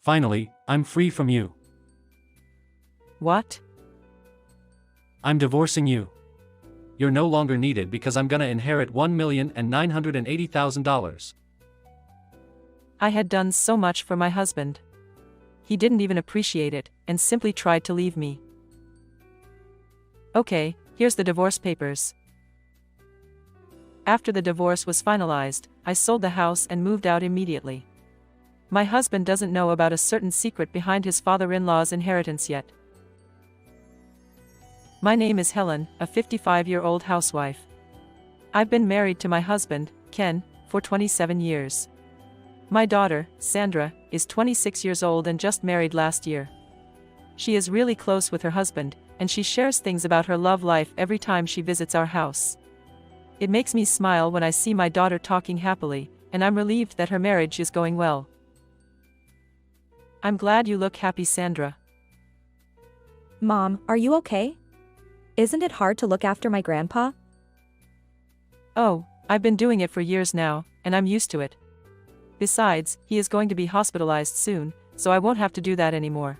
Finally, I'm free from you. What? I'm divorcing you. You're no longer needed because I'm gonna inherit $1,980,000. I had done so much for my husband. He didn't even appreciate it, and simply tried to leave me. Okay, here's the divorce papers. After the divorce was finalized, I sold the house and moved out immediately. My husband doesn't know about a certain secret behind his father-in-law's inheritance yet. My name is Helen, a 55-year-old housewife. I've been married to my husband, Ken, for 27 years. My daughter, Sandra, is 26 years old and just married last year. She is really close with her husband, and she shares things about her love life every time she visits our house. It makes me smile when I see my daughter talking happily, and I'm relieved that her marriage is going well. I'm glad you look happy, Sandra. Mom, are you okay? Isn't it hard to look after my grandpa? Oh, I've been doing it for years now, and I'm used to it. Besides, he is going to be hospitalized soon, so I won't have to do that anymore.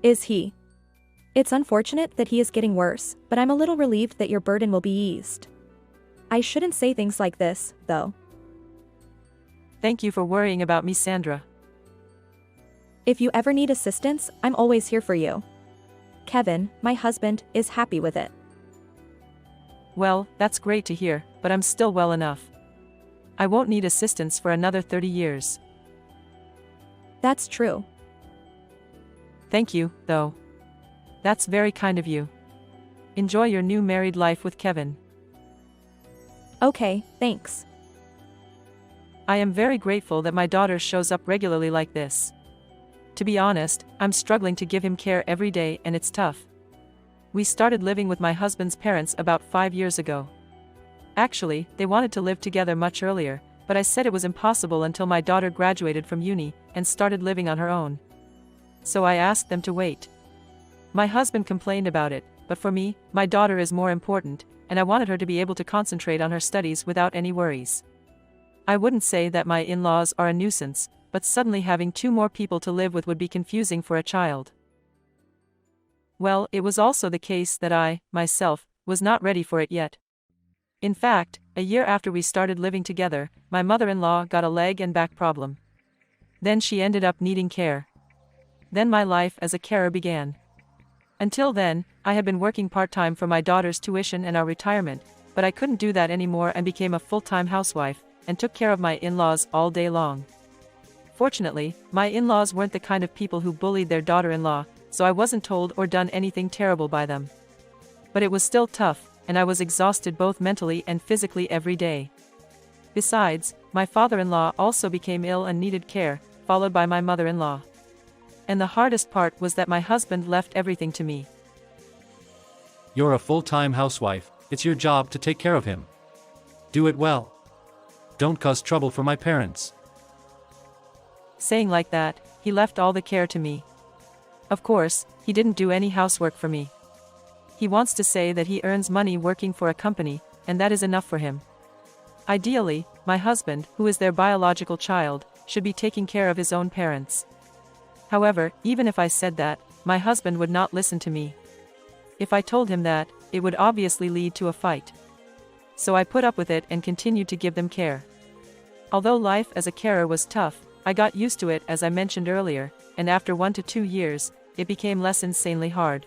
Is he? It's unfortunate that he is getting worse, but I'm a little relieved that your burden will be eased. I shouldn't say things like this, though. Thank you for worrying about me, Sandra. If you ever need assistance, I'm always here for you. Kevin, my husband, is happy with it. Well, that's great to hear, but I'm still well enough. I won't need assistance for another 30 years. That's true. Thank you, though. That's very kind of you. Enjoy your new married life with Kevin. Okay, thanks. I am very grateful that my daughter shows up regularly like this. To be honest, I'm struggling to give him care every day, and it's tough. We started living with my husband's parents about 5 years ago. Actually, they wanted to live together much earlier, but I said it was impossible until my daughter graduated from uni and started living on her own. So I asked them to wait. My husband complained about it, but for me, my daughter is more important, and I wanted her to be able to concentrate on her studies without any worries. I wouldn't say that my in-laws are a nuisance, but suddenly having 2 more people to live with would be confusing for a child. Well, it was also the case that I, myself, was not ready for it yet. In fact, a year after we started living together, my mother-in-law got a leg and back problem. Then she ended up needing care. Then my life as a carer began. Until then, I had been working part-time for my daughter's tuition and our retirement, but I couldn't do that anymore and became a full-time housewife, and took care of my in-laws all day long. Fortunately, my in-laws weren't the kind of people who bullied their daughter-in-law, so I wasn't told or done anything terrible by them. But it was still tough, and I was exhausted both mentally and physically every day. Besides, my father-in-law also became ill and needed care, followed by my mother-in-law. And the hardest part was that my husband left everything to me. You're a full-time housewife, it's your job to take care of him. Do it well. Don't cause trouble for my parents. Saying like that, he left all the care to me. Of course, he didn't do any housework for me. He wants to say that he earns money working for a company, and that is enough for him. Ideally, my husband, who is their biological child, should be taking care of his own parents. However, even if I said that, my husband would not listen to me. If I told him that, it would obviously lead to a fight. So I put up with it and continued to give them care. Although life as a carer was tough, I got used to it as I mentioned earlier, and after 1 to 2 years, it became less insanely hard.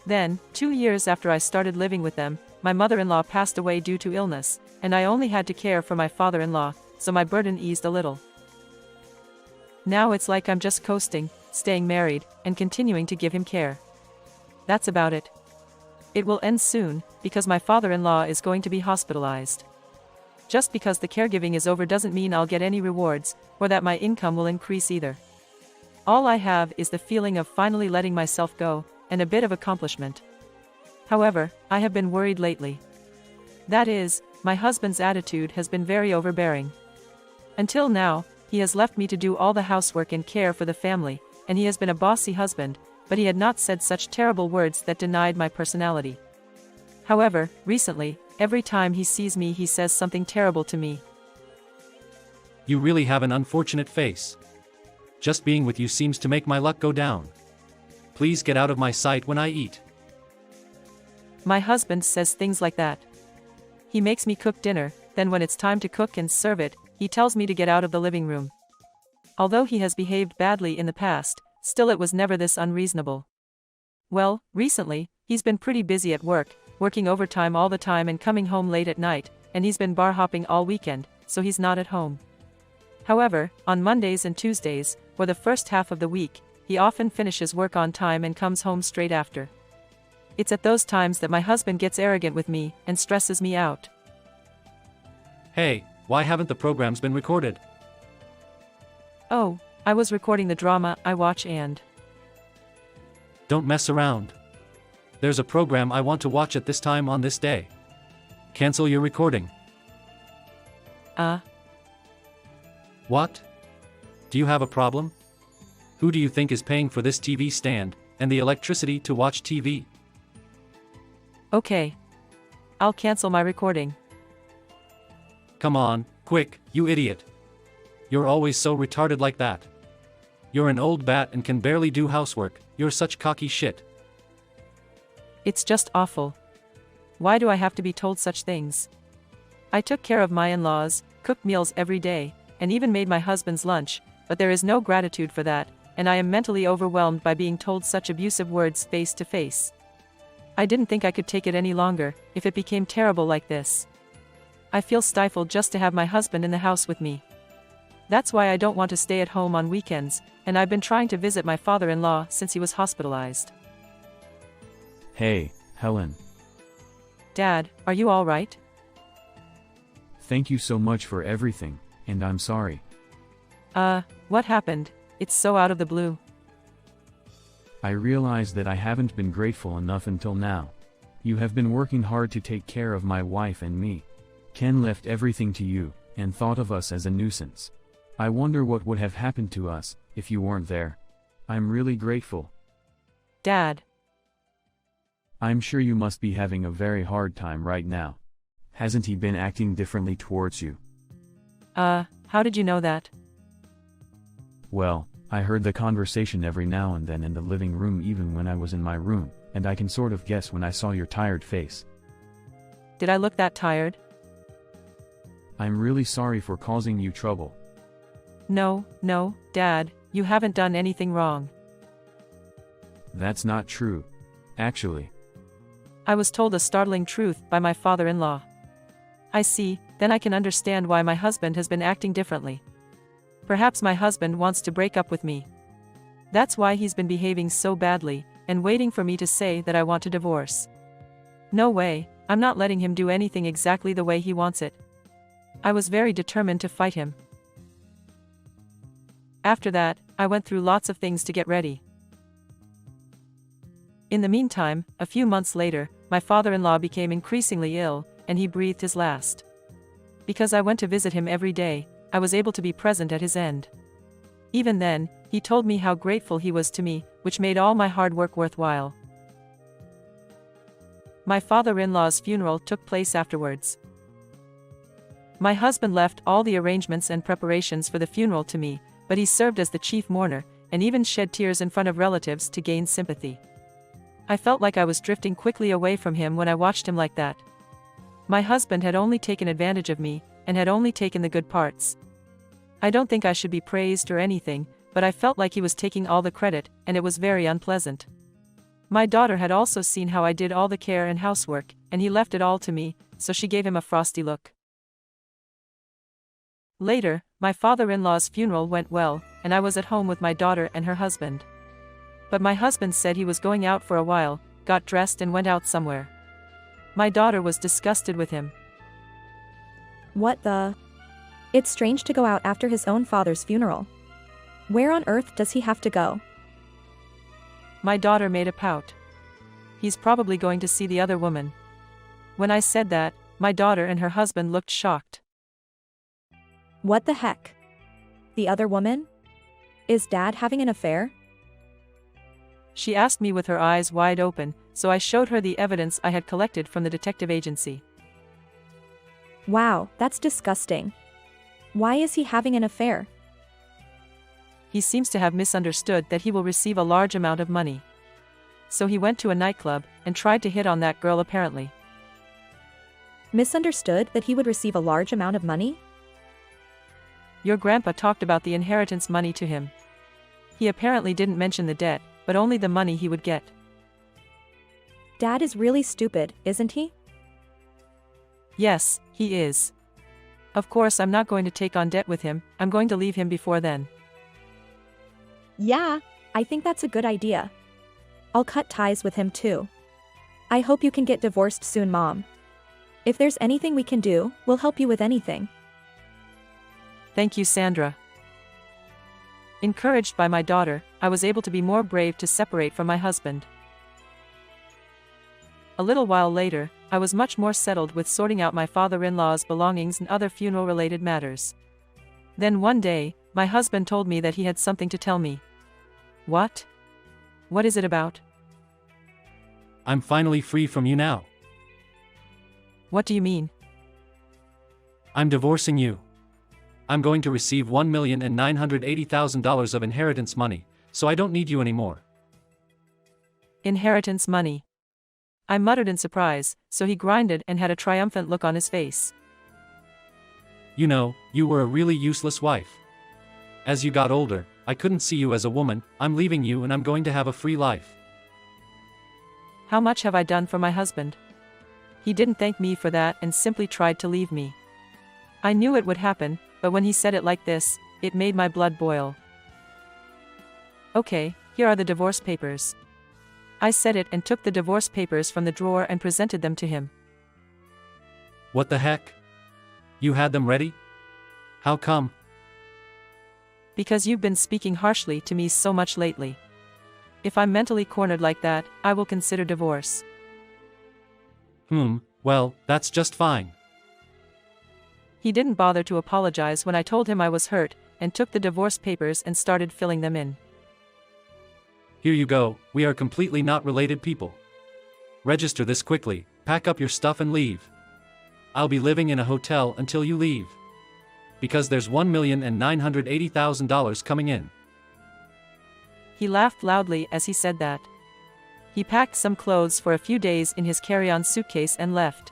Then, 2 years after I started living with them, my mother-in-law passed away due to illness, and I only had to care for my father-in-law, so my burden eased a little. Now it's like I'm just coasting, staying married, and continuing to give him care. That's about it. It will end soon, because my father-in-law is going to be hospitalized. Just because the caregiving is over doesn't mean I'll get any rewards, or that my income will increase either. All I have is the feeling of finally letting myself go, and a bit of accomplishment. However, I have been worried lately. That is, my husband's attitude has been very overbearing. Until now, he has left me to do all the housework and care for the family, and he has been a bossy husband, but he had not said such terrible words that denied my personality. However, recently, every time he sees me he says something terrible to me. You really have an unfortunate face. Just being with you seems to make my luck go down. Please get out of my sight when I eat. My husband says things like that. He makes me cook dinner, then when it's time to cook and serve it, he tells me to get out of the living room. Although he has behaved badly in the past, still it was never this unreasonable. Well, recently, he's been pretty busy at work, working overtime all the time and coming home late at night, and he's been bar hopping all weekend, so he's not at home. However, on Mondays and Tuesdays, or the first half of the week, he often finishes work on time and comes home straight after. It's at those times that my husband gets arrogant with me and stresses me out. Hey, why haven't the programs been recorded? Oh, I was recording the drama I watch and... Don't mess around. There's a program I want to watch at this time on this day. Cancel your recording. What? Do you have a problem? Who do you think is paying for this TV stand and the electricity to watch TV? Okay. I'll cancel my recording. Come on, quick, you idiot. You're always so retarded like that. You're an old bat and can barely do housework, you're such cocky shit. It's just awful. Why do I have to be told such things? I took care of my in-laws, cooked meals every day, and even made my husband's lunch, but there is no gratitude for that, and I am mentally overwhelmed by being told such abusive words face to face. I didn't think I could take it any longer, if it became terrible like this. I feel stifled just to have my husband in the house with me. That's why I don't want to stay at home on weekends, and I've been trying to visit my father-in-law since he was hospitalized. Hey, Helen. Dad, are you all right? Thank you so much for everything, and I'm sorry. What happened? It's so out of the blue. I realize that I haven't been grateful enough until now. You have been working hard to take care of my wife and me. Ken left everything to you, and thought of us as a nuisance. I wonder what would have happened to us, if you weren't there. I'm really grateful. Dad. I'm sure you must be having a very hard time right now. Hasn't he been acting differently towards you? How did you know that? Well, I heard the conversation every now and then in the living room even when I was in my room, and I can sort of guess when I saw your tired face. Did I look that tired? I'm really sorry for causing you trouble. No, Dad, you haven't done anything wrong. That's not true. Actually. I was told a startling truth by my father-in-law. I see, then I can understand why my husband has been acting differently. Perhaps my husband wants to break up with me. That's why he's been behaving so badly, and waiting for me to say that I want to divorce. No way, I'm not letting him do anything exactly the way he wants it. I was very determined to fight him. After that, I went through lots of things to get ready. In the meantime, a few months later, my father-in-law became increasingly ill, and he breathed his last. Because I went to visit him every day, I was able to be present at his end. Even then, he told me how grateful he was to me, which made all my hard work worthwhile. My father-in-law's funeral took place afterwards. My husband left all the arrangements and preparations for the funeral to me, but he served as the chief mourner, and even shed tears in front of relatives to gain sympathy. I felt like I was drifting quickly away from him when I watched him like that. My husband had only taken advantage of me, and had only taken the good parts. I don't think I should be praised or anything, but I felt like he was taking all the credit, and it was very unpleasant. My daughter had also seen how I did all the care and housework, and he left it all to me, so she gave him a frosty look. Later, my father-in-law's funeral went well, and I was at home with my daughter and her husband. But my husband said he was going out for a while, got dressed and went out somewhere. My daughter was disgusted with him. What the? It's strange to go out after his own father's funeral. Where on earth does he have to go? My daughter made a pout. He's probably going to see the other woman. When I said that, my daughter and her husband looked shocked. What the heck? The other woman? Is Dad having an affair? She asked me with her eyes wide open, so I showed her the evidence I had collected from the detective agency. Wow, that's disgusting. Why is he having an affair? he seems to have misunderstood that he will receive a large amount of money. So he went to a nightclub and tried to hit on that girl apparently. Misunderstood that he would receive a large amount of money? Your grandpa talked about the inheritance money to him. He apparently didn't mention the debt, but only the money he would get. Dad is really stupid, isn't he? Yes, he is. Of course I'm not going to take on debt with him, I'm going to leave him before then. Yeah, I think that's a good idea. I'll cut ties with him too. I hope you can get divorced soon, Mom. If there's anything we can do, we'll help you with anything. Thank you, Sandra. Encouraged by my daughter, I was able to be more brave to separate from my husband. A little while later, I was much more settled with sorting out my father-in-law's belongings and other funeral-related matters. Then one day, my husband told me that he had something to tell me. What? What is it about? I'm finally free from you now. What do you mean? I'm divorcing you. I'm going to receive $1,980,000 of inheritance money, so I don't need you anymore. Inheritance money. I muttered in surprise, so he grinded and had a triumphant look on his face. You know, you were a really useless wife. As you got older, I couldn't see you as a woman. I'm leaving you and I'm going to have a free life. How much have I done for my husband? He didn't thank me for that and simply tried to leave me. I knew it would happen, but when he said it like this, it made my blood boil. Okay, here are the divorce papers. I said it and took the divorce papers from the drawer and presented them to him. What the heck? You had them ready? How come? Because you've been speaking harshly to me so much lately. If I'm mentally cornered like that, I will consider divorce. Well, that's just fine. He didn't bother to apologize when I told him I was hurt, and took the divorce papers and started filling them in. Here you go, we are completely not related people. Register this quickly, pack up your stuff and leave. I'll be living in a hotel until you leave. Because there's $1,980,000 coming in. He laughed loudly as he said that. He packed some clothes for a few days in his carry-on suitcase and left.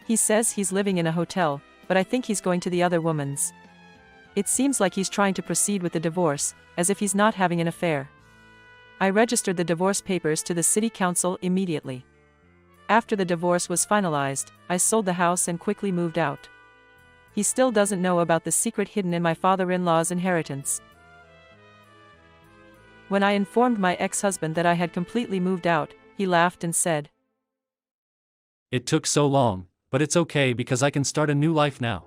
He says he's living in a hotel, but I think he's going to the other woman's. It seems like he's trying to proceed with the divorce, as if he's not having an affair. I registered the divorce papers to the city council immediately. After the divorce was finalized, I sold the house and quickly moved out. He still doesn't know about the secret hidden in my father-in-law's inheritance. When I informed my ex-husband that I had completely moved out, he laughed and said, It took so long, but it's okay because I can start a new life now.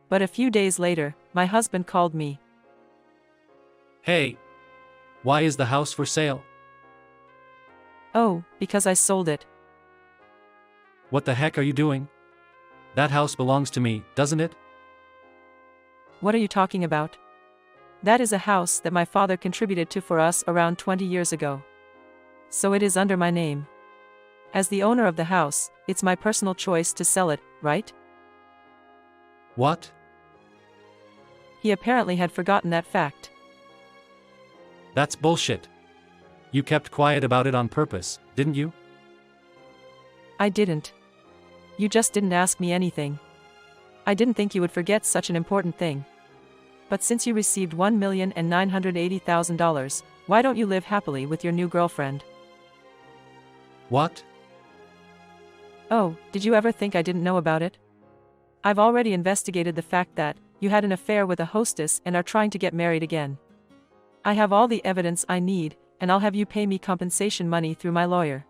But a few days later, my husband called me. Hey! Why is the house for sale? Oh, because I sold it. What the heck are you doing? That house belongs to me, doesn't it? What are you talking about? That is a house that my father contributed to for us around 20 years ago. So it is under my name. As the owner of the house, it's my personal choice to sell it, right? What? He apparently had forgotten that fact. That's bullshit. You kept quiet about it on purpose, didn't you? I didn't. You just didn't ask me anything. I didn't think you would forget such an important thing. But since you received $1,980,000, why don't you live happily with your new girlfriend? What? Oh, did you ever think I didn't know about it? I've already investigated the fact that you had an affair with a hostess and are trying to get married again. I have all the evidence I need, and I'll have you pay me compensation money through my lawyer.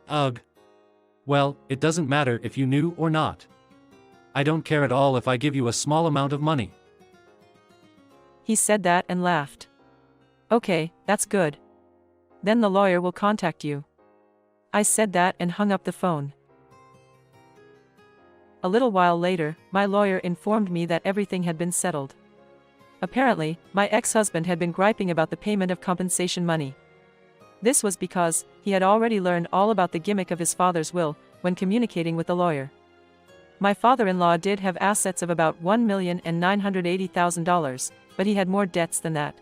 Ugh. Well, it doesn't matter if you knew or not. I don't care at all if I give you a small amount of money. He said that and laughed. Okay, that's good. Then the lawyer will contact you. I said that and hung up the phone. A little while later, my lawyer informed me that everything had been settled. Apparently, my ex-husband had been griping about the payment of compensation money. This was because he had already learned all about the gimmick of his father's will when communicating with the lawyer. My father-in-law did have assets of about $1,980,000, but he had more debts than that.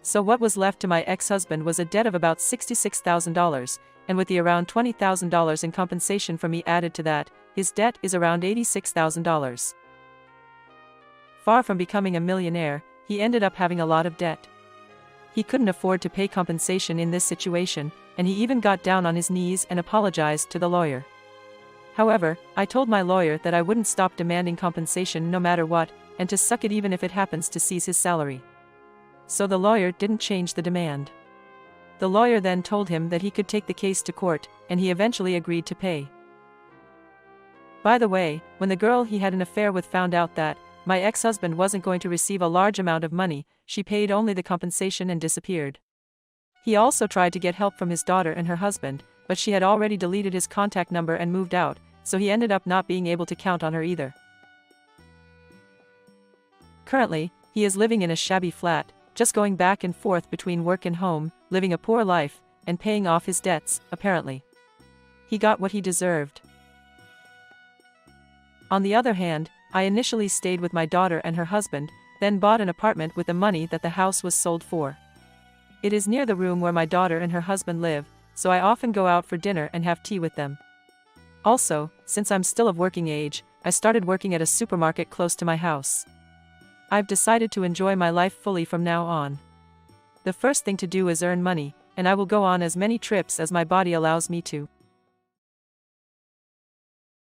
So what was left to my ex-husband was a debt of about $66,000, and with the around $20,000 in compensation from me added to that, his debt is around $86,000. Far from becoming a millionaire, he ended up having a lot of debt. He couldn't afford to pay compensation in this situation, and he even got down on his knees and apologized to the lawyer. However, I told my lawyer that I wouldn't stop demanding compensation no matter what, and to suck it even if it happens to seize his salary. So the lawyer didn't change the demand. The lawyer then told him that he could take the case to court, and he eventually agreed to pay. By the way, when the girl he had an affair with found out that my ex-husband wasn't going to receive a large amount of money, she paid only the compensation and disappeared. He also tried to get help from his daughter and her husband, but she had already deleted his contact number and moved out, so he ended up not being able to count on her either. Currently, he is living in a shabby flat, just going back and forth between work and home, living a poor life, and paying off his debts, apparently. He got what he deserved. On the other hand, I initially stayed with my daughter and her husband, then bought an apartment with the money that the house was sold for. It is near the room where my daughter and her husband live, so I often go out for dinner and have tea with them. Also, since I'm still of working age, I started working at a supermarket close to my house. I've decided to enjoy my life fully from now on. The first thing to do is earn money, and I will go on as many trips as my body allows me to.